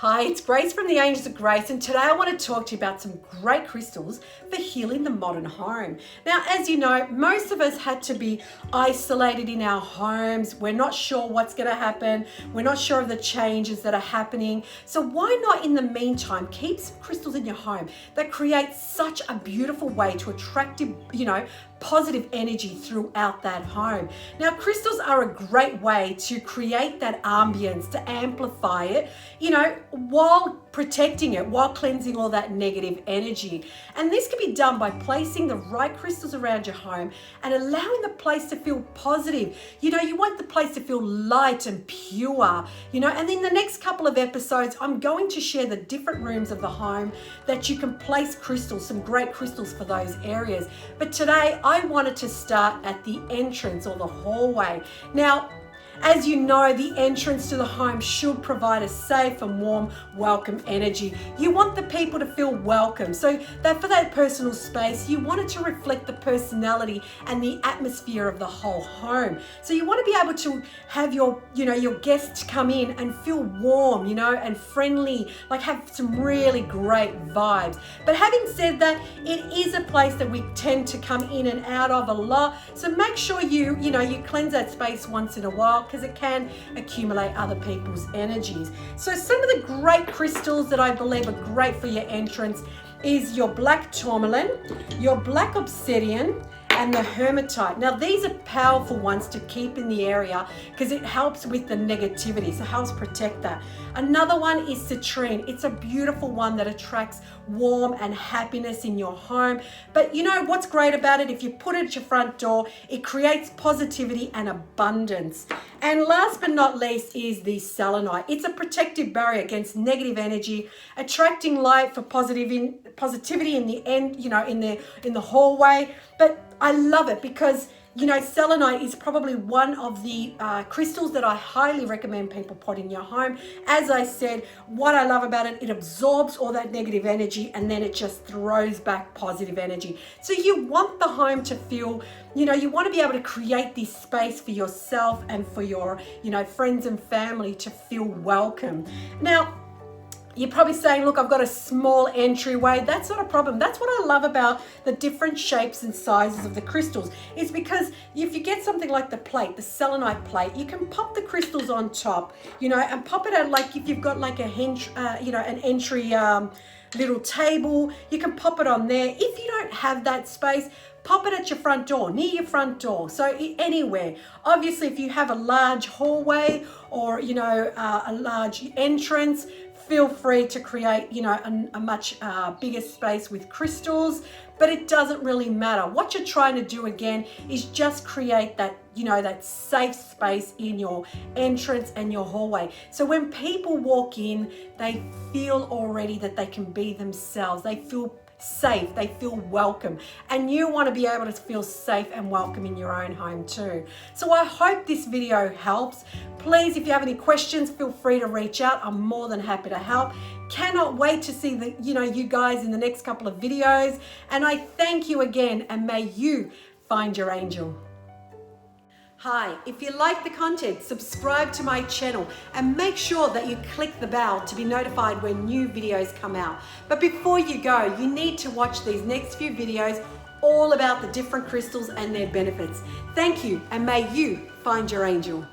Hi, it's Grace from the Angels of Grace, and today I want to talk to you about some great crystals for healing the modern home. Now, as you know, most of us had to be isolated in our homes. We're not sure what's going to happen. We're not sure of the changes that are happening. So why not, in the meantime, keep some crystals in your home that create such a beautiful way to attract, positive energy throughout that home. Now, crystals are a great way to create that ambience, to amplify it, while protecting it, while cleansing all that negative energy. And this can be done by placing the right crystals around your home and allowing the place to feel positive. You want the place to feel light and pure, and in the next couple of episodes, I'm going to share the different rooms of the home that you can place crystals, some great crystals for those areas. But today, I wanted to start at the entrance or the hallway. Now, as you know, the entrance to the home should provide a safe and warm, welcome energy. You want the people to feel welcome. So that for that personal space, you want it to reflect the personality and the atmosphere of the whole home. So you want to be able to have your guests come in and feel warm, and friendly, like have some really great vibes. But having said that, it is a place that we tend to come in and out of a lot. So make sure you cleanse that space once in a while, because it can accumulate other people's energies. So some of the great crystals that I believe are great for your entrance is your black tourmaline, your black obsidian, and the hematite. Now, these are powerful ones to keep in the area because it helps with the negativity, so it helps protect that. Another one is citrine. It's a beautiful one that attracts warmth and happiness in your home. But what's great about it? If you put it at your front door, it creates positivity and abundance. And last but not least is the selenite. It's a protective barrier against negative energy, attracting light for positivity in the end, in the hallway. But I love it because selenite is probably one of the crystals that I highly recommend people put in your home. As I said, what I love about it, it absorbs all that negative energy and then it just throws back positive energy. So you want the home to feel, you want to be able to create this space for yourself and for your, friends and family to feel welcome. Now, you're probably saying, look, I've got a small entryway. That's not a problem. That's what I love about the different shapes and sizes of the crystals. Is because if you get something like the plate, the selenite plate, you can pop the crystals on top, and pop it out like if you've got like an entry little table, you can pop it on there. If you don't have that space, pop it at your front door, near your front door. So anywhere. Obviously, if you have a large hallway or, a large entrance, feel free to create, a much bigger space with crystals, but it doesn't really matter. What you're trying to do again is just create that, that safe space in your entrance and your hallway. So when people walk in, they feel already that they can be themselves. They feel safe, they feel welcome, and you want to be able to feel safe and welcome in your own home too. So I hope this video helps. Please, if you have any questions, feel free to reach out. I'm more than happy to help. Cannot wait to see you guys in the next couple of videos, and I thank you again, and may you find your angel. Hi, if you like the content, subscribe to my channel and make sure that you click the bell to be notified when new videos come out. But before you go, you need to watch these next few videos all about the different crystals and their benefits. Thank you, and may you find your angel.